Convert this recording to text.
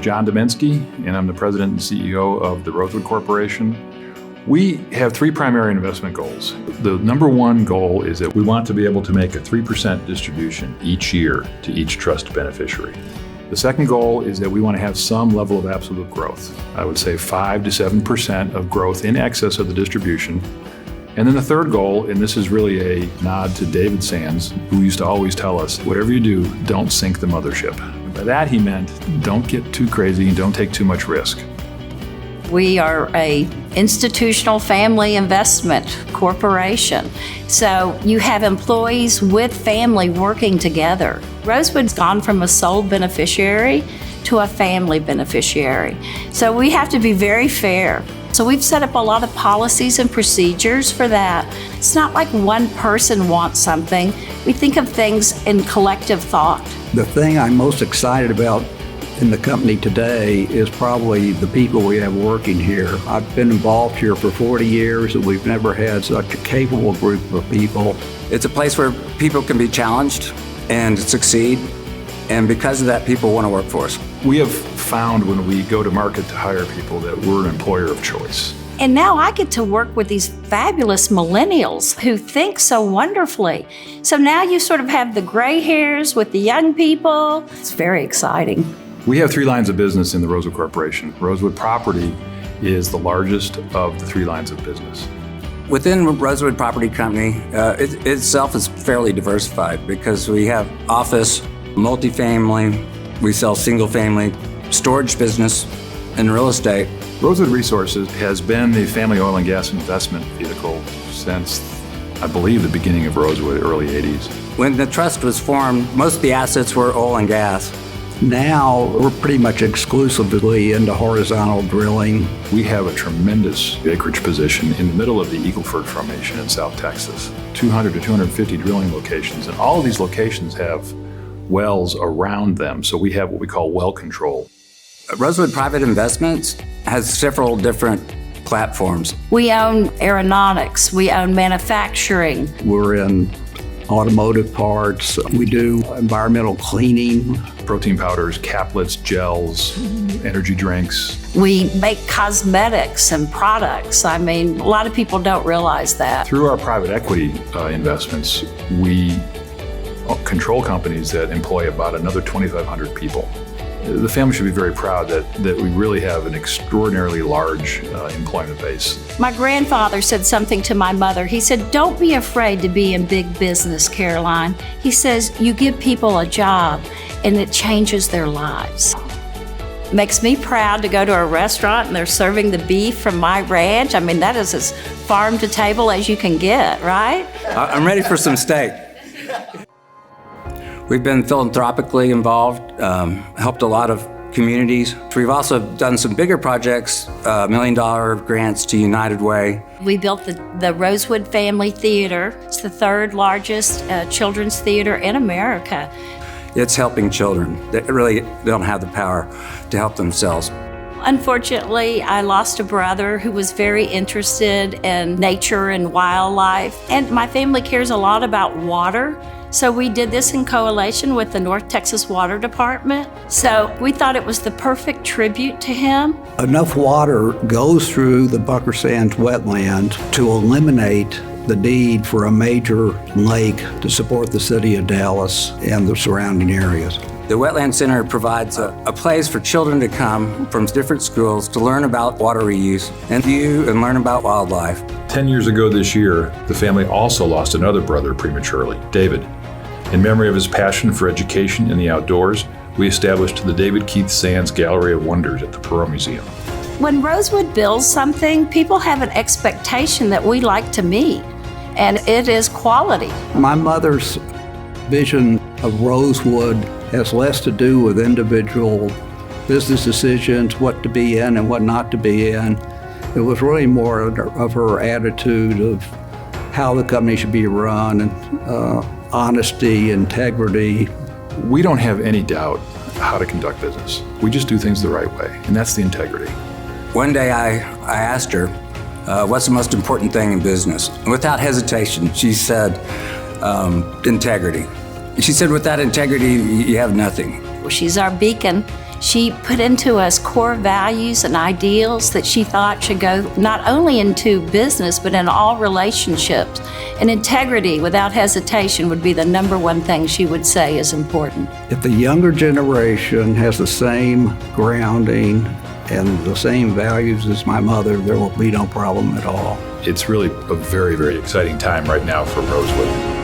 John Dominski, and I'm the president and CEO of the Rosewood Corporation. We have three primary investment goals. The number one goal is that we want to be able to make a 3% distribution each year to each trust beneficiary. The second goal is that we want to have some level of absolute growth. I would say 5 to 7% of growth in excess of the distribution. And then the third goal, and this is really a nod to David Sands, who used to always tell us, whatever you do, don't sink the mothership. By that he meant, don't get too crazy and don't take too much risk. We are an institutional family investment corporation. So you have employees with family working together. Rosewood's gone from a sole beneficiary to a family beneficiary. So we have to be very fair. So we've set up a lot of policies and procedures for that. It's not like one person wants something. We think of things in collective thought. The thing I'm most excited about in the company today is probably the people we have working here. I've been involved here for 40 years and we've never had such a capable group of people. It's a place where people can be challenged and succeed, and because of that, people want to work for us. We have found when we go to market to hire people that we're an employer of choice. And now I get to work with these fabulous millennials who think so wonderfully. So now you sort of have the gray hairs with the young people. It's very exciting. We have three lines of business in the Rosewood Corporation. Rosewood Property is the largest of the three lines of business. Within Rosewood Property Company, it itself is fairly diversified because we have office, multifamily, we sell single family, storage business, and real estate. Rosewood Resources has been the family oil and gas investment vehicle since, I believe, the beginning of Rosewood, early 80s. When the trust was formed, most of the assets were oil and gas. Now we're pretty much exclusively into horizontal drilling. We have a tremendous acreage position in the middle of the Eagle Ford Formation in South Texas. 200 to 250 drilling locations, and all of these locations have wells around them, so we have what we call well control. Rosewood Private Investments has several different platforms. We own aeronautics, we own manufacturing. We're in automotive parts. We do environmental cleaning. Protein powders, caplets, gels, energy drinks. We make cosmetics and products. I mean, a lot of people don't realize that. Through our private equity investments, we control companies that employ about another 2,500 people. The family should be very proud that we really have an extraordinarily large employment base. My grandfather said something to my mother. He said, "Don't be afraid to be in big business, Caroline." He says, "You give people a job and it changes their lives." Makes me proud to go to a restaurant and they're serving the beef from my ranch. I mean, that is as farm to table as you can get, right? I'm ready for some steak. We've been philanthropically involved, helped a lot of communities. We've also done some bigger projects, $1 million grants to United Way. We built the Rosewood Family Theater. It's the third largest children's theater in America. It's helping children that really don't have the power to help themselves. Unfortunately, I lost a brother who was very interested in nature and wildlife, and my family cares a lot about water. So we did this in coalition with the North Texas Water Department. So we thought it was the perfect tribute to him. Enough water goes through the Bucker Sands wetland to eliminate the need for a major lake to support the city of Dallas and the surrounding areas. The Wetland Center provides a place for children to come from different schools to learn about water reuse and view and learn about wildlife. 10 years ago this year, the family also lost another brother prematurely, David. In memory of his passion for education and the outdoors, we established the David Keith Sands Gallery of Wonders at the Perot Museum. When Rosewood builds something, people have an expectation that we like to meet, and it is quality. My mother's vision of Rosewood has less to do with individual business decisions, what to be in and what not to be in. It was really more of her attitude of how the company should be run and honesty, integrity. We don't have any doubt how to conduct business. We just do things the right way, and that's the integrity. One day I asked her, what's the most important thing in business? And without hesitation, she said, integrity. She said, without integrity, you have nothing. She's our beacon She put into us core values and ideals that she thought should go not only into business, but in all relationships. And integrity, without hesitation, would be the number one thing she would say is important. If the younger generation has the same grounding and the same values as my mother, there will be no problem at all. It's really a very, very exciting time right now for Rosewood.